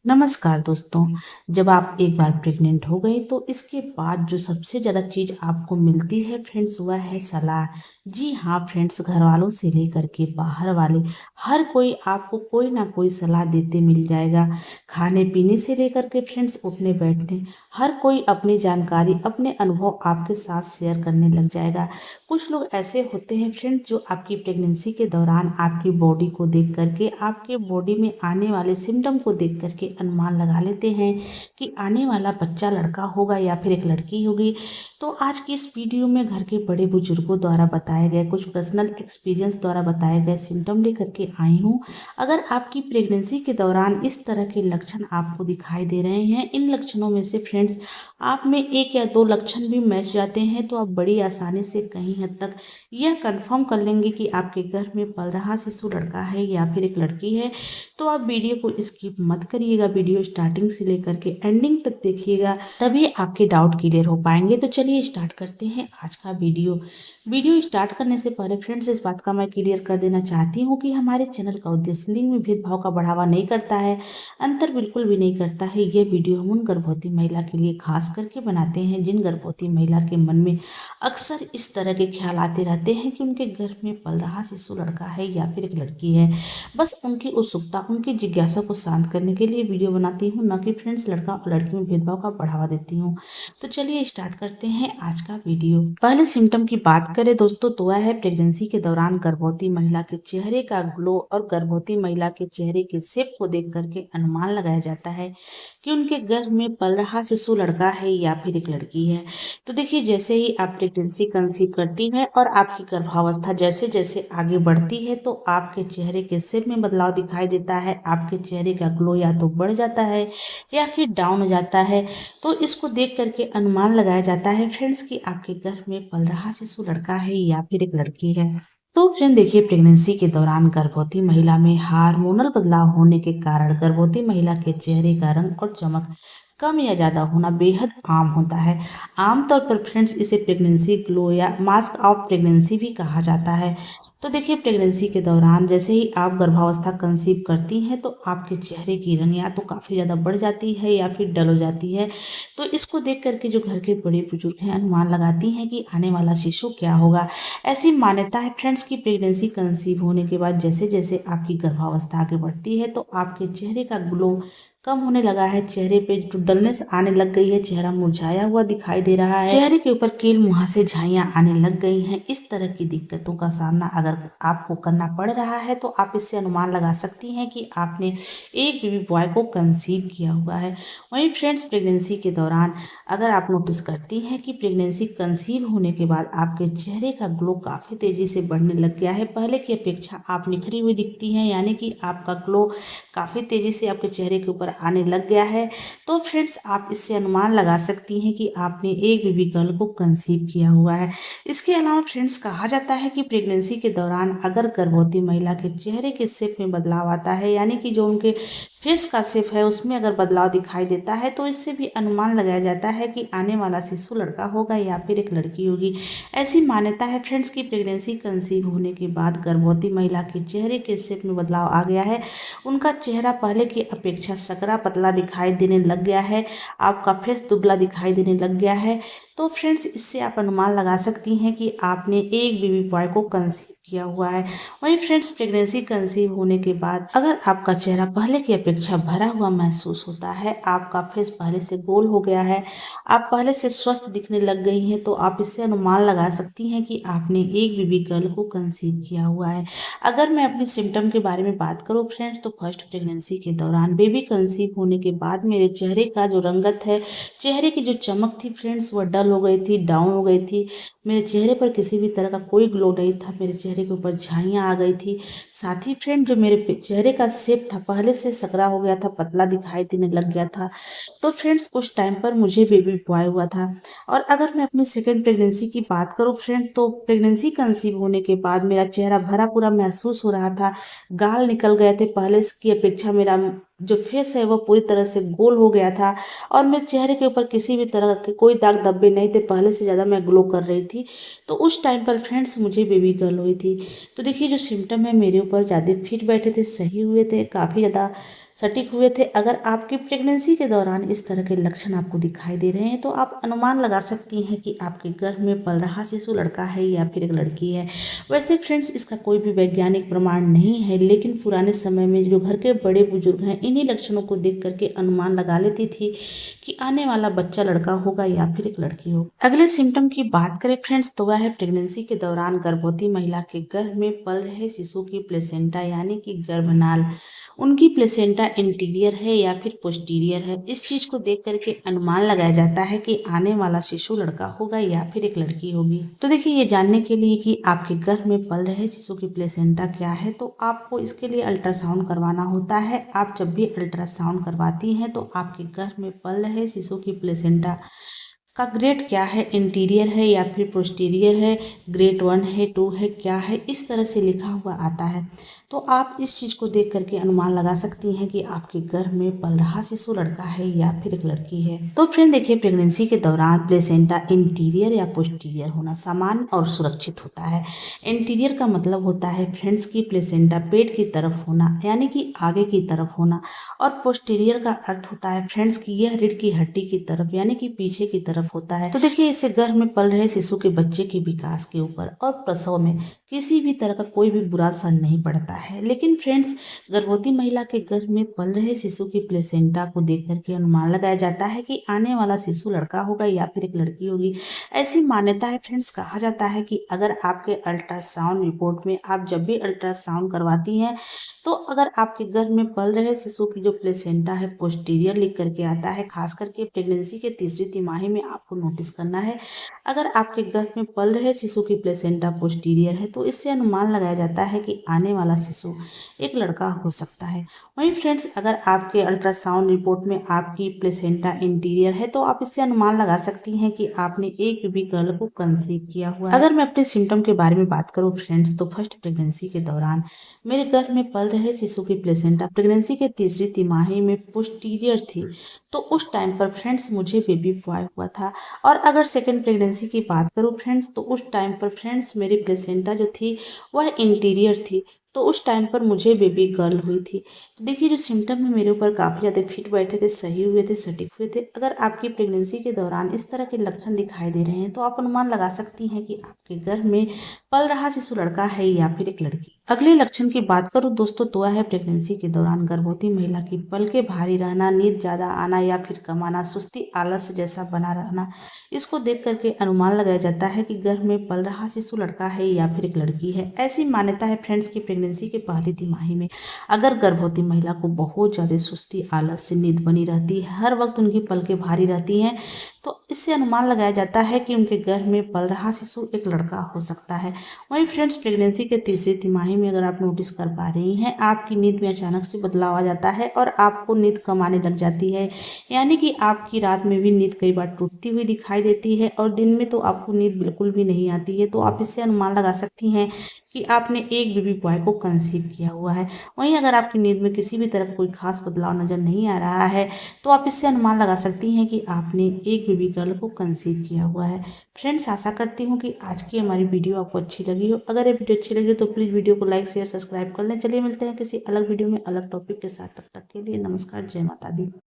नमस्कार दोस्तों। जब आप एक बार प्रेग्नेंट हो गए तो इसके बाद जो सबसे ज़्यादा चीज़ आपको मिलती है फ्रेंड्स वह है सलाह। जी हाँ फ्रेंड्स, घर वालों से लेकर के बाहर वाले हर कोई आपको कोई ना कोई सलाह देते मिल जाएगा। खाने पीने से लेकर के फ्रेंड्स उठने बैठने हर कोई अपनी जानकारी अपने अनुभव आपके साथ शेयर करने लग जाएगा। कुछ लोग ऐसे होते हैं फ्रेंड्स जो आपकी प्रेगनेंसी के दौरान आपकी बॉडी को देख करके आपके बॉडी में आने वाले सिम्टम को देख करके अनुमान लगा लेते हैं कि आने वाला बच्चा लड़का होगा या फिर एक लड़की होगी। तो आज की इस वीडियो में घर के बड़े बुजुर्गों द्वारा बताए गए कुछ पर्सनल एक्सपीरियंस द्वारा बताए गए सिम्टम लेकर के आई हूँ। अगर आपकी प्रेगनेंसी के दौरान इस तरह के लक्षण आपको दिखाई दे रहे हैं, इन लक्षणों में से फ्रेंड्स आप में एक या दो लक्षण भी मैच जाते हैं तो आप बड़ी आसानी से कहीं हद तक यह कंफर्म कर लेंगे कि आपके घर में पल रहा शिशु लड़का है या फिर एक लड़की है। तो आप वीडियो को स्किप मत करिएगा, वीडियो स्टार्टिंग से लेकर के एंडिंग तक देखिएगा, तभी आपके डाउट क्लियर हो पाएंगे। तो चलिए स्टार्ट करते हैं आज का वीडियो स्टार्ट करने से पहले फ्रेंड्स इस बात का मैं क्लियर कर देना चाहती हूँ कि हमारे चैनल का उद्देश्य लिंग में भेदभाव का बढ़ावा नहीं करता है, अंतर बिल्कुल भी नहीं करता है। ये वीडियो हम उन गर्भवती महिला के लिए खास करके बनाते हैं जिन गर्भवती महिला के मन में अक्सर इस तरह के ख्याल आते रहते हैं कि उनके घर में पल रहा शिशु लड़का है या फिर एक लड़की है। बस उनकी उत्सुकता, उनकी जिज्ञासा को शांत करने के लिए वीडियो बनाती हूँ, न कि फ्रेंड्स लड़का और लड़की में भेदभाव का बढ़ावा देती हूँ। तो चलिए स्टार्ट करते हैं आज का वीडियो। पहले सिम्टम की बात करें दोस्तों तो वह है प्रेगनेंसी के दौरान गर्भवती महिला के चेहरे का ग्लो और गर्भवती महिला के चेहरे के शेप को देख करके अनुमान लगाया जाता है कि उनके गर्भ में पल रहा शिशु लड़का है या फिर एक लड़की है। तो देखिए, जैसे ही आप प्रेगनेंसी कंसीव करती हैं और आपकी गर्भावस्था जैसे जैसे आगे बढ़ती है तो आपके चेहरे के शेप में बदलाव दिखाई देता है। आपके चेहरे का ग्लो या तो बढ़ जाता है या फिर डाउन हो जाता है। तो इसको देख करके अनुमान लगाया जाता है फ्रेंड्स कि आपके गर्भ में पल रहा शिशु लड़का है या फिर एक लड़की है। तो फ्रेंड देखिए, प्रेगनेंसी के दौरान गर्भवती महिला में हार्मोनल बदलाव होने के कारण गर्भवती महिला के चेहरे का रंग और चमक कम या ज़्यादा होना बेहद आम होता है। आमतौर पर फ्रेंड्स इसे प्रेगनेंसी ग्लो या मास्क ऑफ प्रेगनेंसी भी कहा जाता है। तो देखिए, प्रेगनेंसी के दौरान जैसे ही आप गर्भावस्था कंसीव करती हैं तो आपके चेहरे की रंग या तो काफ़ी ज़्यादा बढ़ जाती है या फिर डल हो जाती है। तो इसको देख करके जो घर के बड़े बुजुर्ग हैं अनुमान लगाती हैं कि आने वाला शिशु क्या होगा। ऐसी मान्यता है फ्रेंड्स की प्रेगनेंसी कंसीव होने के बाद जैसे जैसे आपकी गर्भावस्था आगे बढ़ती है तो आपके चेहरे का ग्लो कम होने लगा है, चेहरे पे जो डलनेस आने लग गई है, चेहरा मुरझाया हुआ दिखाई दे रहा है, चेहरे के ऊपर कील मुहासे झाइयां आने लग गई हैं। इस तरह की दिक्कतों का सामना अगर आपको करना पड़ रहा है तो आप इससे अनुमान लगा सकती हैं कि आपने एक बेबी बॉय को कंसीव किया हुआ है। वहीं फ्रेंड्स प्रेगनेंसी के दौरान अगर आप नोटिस करती हैं कि प्रेगनेंसी कंसीव होने के बाद आपके चेहरे का ग्लो काफ़ी तेज़ी से बढ़ने लग गया है, पहले की अपेक्षा आप निखरी हुई दिखती हैं, यानी कि आपका ग्लो काफ़ी तेज़ी से आपके चेहरे के ऊपर आने लग गया है। तो फ्रेंड्स आप इससे अनुमान लगा सकती हैं कि आपने एक बेबी गर्ल को कंसीव किया हुआ है। इसके अलावा फ्रेंड्स कहा जाता है कि प्रेगनेंसी के दौरान अगर गर्भवती महिला के चेहरे के शेप में बदलाव आता है, यानी कि जो उनके फेस का शेप है उसमें अगर बदलाव दिखाई देता है तो इससे भी अनुमान लगाया जाता है कि आने वाला शिशु लड़का होगा या फिर एक लड़की होगी। ऐसी मान्यता है फ्रेंड्स की प्रेगनेंसी कंसीव होने के बाद गर्भवती महिला के चेहरे के शेप में बदलाव आ गया है, उनका चेहरा पहले की अपेक्षा सकरा पतला दिखाई देने लग गया है, आपका फेस दुबला दिखाई देने लग गया है। तो फ्रेंड्स इससे आप अनुमान लगा सकती हैं कि आपने एक बेबी बॉय को कंसीव किया हुआ है। वहीं फ्रेंड्स प्रेगनेंसी कंसीव होने के बाद अगर आपका चेहरा पहले की अपेक्षा भरा हुआ महसूस होता है, आपका फेस पहले से गोल हो गया है, आप पहले से स्वस्थ दिखने लग गई हैं, तो आप इससे अनुमान लगा सकती हैं कि आपने एक बेबी गर्ल को कंसीव किया हुआ है। अगर मैं अपनी सिम्टम के बारे में बात करूँ फ्रेंड्स तो फर्स्ट प्रेगनेंसी के दौरान बेबी कंसीव होने के बाद मेरे चेहरे का जो रंगत है, चेहरे की जो चमक थी फ्रेंड्स वह डल हो गई थी, डाउन हो गई थी। मेरे चेहरे पर किसी भी तरह का कोई ग्लो नहीं था, मेरे चेहरे के ऊपर झाइयाँ आ गई थी। साथ ही फ्रेंड जो मेरे चेहरे का शेप था पहले से सकरा हो गया था, पतला दिखाई देने लग गया था। तो फ्रेंड्स उस टाइम पर मुझे बेबी बॉय हुआ था। और अगर मैं अपनी सेकेंड प्रेगनेंसी की बात करूँ फ्रेंड तो प्रेगनेंसी कंसीव होने के बाद मेरा चेहरा भरा पूरा महसूस हो रहा था, गाल निकल गए थे, पहले की अपेक्षा मेरा जो फेस है वो पूरी तरह से गोल हो गया था और मेरे चेहरे के ऊपर किसी भी तरह के कोई दाग धब्बे नहीं थे, पहले से ज़्यादा मैं ग्लो कर रही थी। तो उस टाइम पर फ्रेंड्स मुझे बेबी गर्ल हुई थी। तो देखिए, जो सिम्टम है मेरे ऊपर ज़्यादा फिट बैठे थे, सही हुए थे, काफ़ी ज़्यादा सटीक हुए थे। अगर आपकी प्रेगनेंसी के दौरान इस तरह के लक्षण आपको दिखाई दे रहे हैं तो आप अनुमान लगा सकती हैं कि आपके गर्भ में पल रहा शिशु लड़का है या फिर एक लड़की है। वैसे फ्रेंड्स, इसका कोई भी वैज्ञानिक प्रमाण नहीं है, लेकिन पुराने समय में जो घर के बड़े बुजुर्ग हैं इन्हीं लक्षणों को देख करके अनुमान लगा लेती थी कि आने वाला बच्चा लड़का होगा या फिर एक लड़की होगी। अगले सिम्टम की बात करें फ्रेंड्स, तो वह है प्रेगनेंसी के दौरान गर्भवती महिला के गर्भ में पल रहे शिशु की प्लेसेंटा यानी कि गर्भनाल, उनकी प्लेसेंटा इंटीरियर है या फिर पोस्टीरियर है। इस चीज को देख करके अनुमान लगाया जाता है कि आने वाला शिशु लड़का होगा या फिर एक लड़की होगी। तो देखिए, ये जानने के लिए कि आपके गर्भ में पल रहे शिशु की प्लेसेंटा क्या है, तो आपको इसके लिए अल्ट्रासाउंड करवाना होता है। आप जब भी अल्ट्रासाउंड करवाती हैं तो आपके गर्भ में पल रहे शिशु की प्लेसेंटा का ग्रेड क्या है, इंटीरियर है या फिर पोस्टीरियर है, ग्रेड 1 है, 2 है, क्या है, इस तरह से लिखा हुआ आता है। तो आप इस चीज़ को देख करके अनुमान लगा सकती हैं कि आपके गर्भ में पल रहा शिशु लड़का है या फिर एक लड़की है। तो फ्रेंड देखिए, प्रेगनेंसी के दौरान प्लेसेंटा इंटीरियर या पोस्टीरियर होना सामान्य और सुरक्षित होता है। इंटीरियर का मतलब होता है फ्रेंड्स की प्लेसेंटा पेट की तरफ होना यानी कि आगे की तरफ होना, और पोस्टीरियर का अर्थ होता है फ्रेंड्स की यह रीढ़ की हड्डी की तरफ यानी कि पीछे की तरफ होता है। तो देखिए, इससे गर्भ में पल रहे शिशु के बच्चे के विकास के ऊपर और प्रसव में किसी भी तरह का कोई भी बुरा असर नहीं पड़ता है। लेकिन फ्रेंड्स, गर्भवती महिला के गर्भ में पल रहे शिशु की प्लेसेंटा को देख करके अनुमान लगाया जाता है कि आने वाला शिशु लड़का होगा या फिर एक लड़की होगी। ऐसी मान्यता है फ्रेंड्स, कहा जाता है कि अगर आपके अल्ट्रासाउंड रिपोर्ट में आप जब भी अल्ट्रासाउंड करवाती हैं तो अगर आपके गर्भ में पल रहे शिशु की जो प्लेसेंटा है पोस्टीरियर लिख करके आता है, खास करके प्रेगनेंसी के तीसरी तिमाही में आपको नोटिस करना है। अगर आपके गर्भ में पल रहे शिशु की प्लेसेंटा पोस्टीरियर है तो इससे अनुमान लगाया जाता है कि आने वाला शिशु एक लड़का हो सकता है। वहीं फ्रेंड्स, अगर आपके अल्ट्रासाउंड रिपोर्ट में आपकी प्लेसेंटा इंटीरियर है तो आप इससे अनुमान लगा सकती हैं कि आपने एक बेबी गर्ल को कंसीव किया हुआ है। अगर मैं अपने सिम्टम के बारे में बात करूँ फ्रेंड्स, तो फर्स्ट प्रेगनेंसी के दौरान मेरे गर्भ में पल रहे शिशु की प्लेसेंटा प्रेगनेंसी के तीसरी तिमाही में पोस्टीरियर थी, तो उस टाइम पर फ्रेंड्स मुझे बेबी बॉय हुआ था। और अगर सेकेंड प्रेगनेंसी की बात करूँ फ्रेंड्स, तो उस टाइम पर फ्रेंड्स मेरी प्लेसेंटा जो थी वह इंटीरियर थी, तो उस टाइम पर मुझे बेबी गर्ल हुई थी। तो देखिए, जो सिम्टम है मेरे ऊपर काफ़ी ज़्यादा फिट बैठे थे, सही हुए थे, सटीक हुए थे। अगर आपकी प्रेगनेंसी के दौरान इस तरह के लक्षण दिखाई दे रहे हैं तो आप अनुमान लगा सकती हैं कि आपके गर्भ में पल रहा शिशु लड़का है या फिर एक लड़की। अगले लक्षण की बात करूं दोस्तों, तो वह है प्रेगनेंसी के दौरान गर्भवती महिला की पलकें भारी रहना, नींद ज्यादा आना या फिर कम आना, सुस्ती आलस्य जैसा बना रहना। इसको देख करके अनुमान लगाया जाता है कि गर्भ में पल रहा शिशु लड़का है या फिर एक लड़की है। ऐसी मान्यता है फ्रेंड्स की प्रेगनेंसी के पहली तिमाही में अगर गर्भवती महिला को बहुत ज्यादा सुस्ती आलस्य नींद बनी रहती है, हर वक्त उनकी पलकें भारी रहती हैं, तो इससे अनुमान लगाया जाता है कि उनके गर्भ में पल रहा शिशु एक लड़का हो सकता है। वहीं फ्रेंड्स, प्रेगनेंसी के तीसरी तिमाही में अगर आप नोटिस कर पा रही हैं आपकी नींद में अचानक से बदलाव आ जाता है और आपको नींद कम आने लग जाती है, यानी कि आपकी रात में भी नींद कई बार टूटती हुई दिखाई देती है और दिन में तो आपको नींद बिल्कुल भी नहीं आती है, तो आप इससे अनुमान लगा सकती हैं कि आपने एक बेबी बॉय को कंसीव किया हुआ है। वहीं अगर आपकी नींद में किसी भी तरह का कोई खास बदलाव नजर नहीं आ रहा है तो आप इससे अनुमान लगा सकती हैं कि आपने एक बेबी गर्ल को कंसीव किया हुआ है। फ्रेंड्स, आशा करती हूँ कि आज की हमारी वीडियो आपको अच्छी लगी हो। अगर ये वीडियो अच्छी लगी हो तो प्लीज़ वीडियो को लाइक शेयर सब्सक्राइब कर लें। चलिए मिलते हैं किसी अलग वीडियो में अलग टॉपिक के साथ, तब तक के लिए नमस्कार, जय माता दी।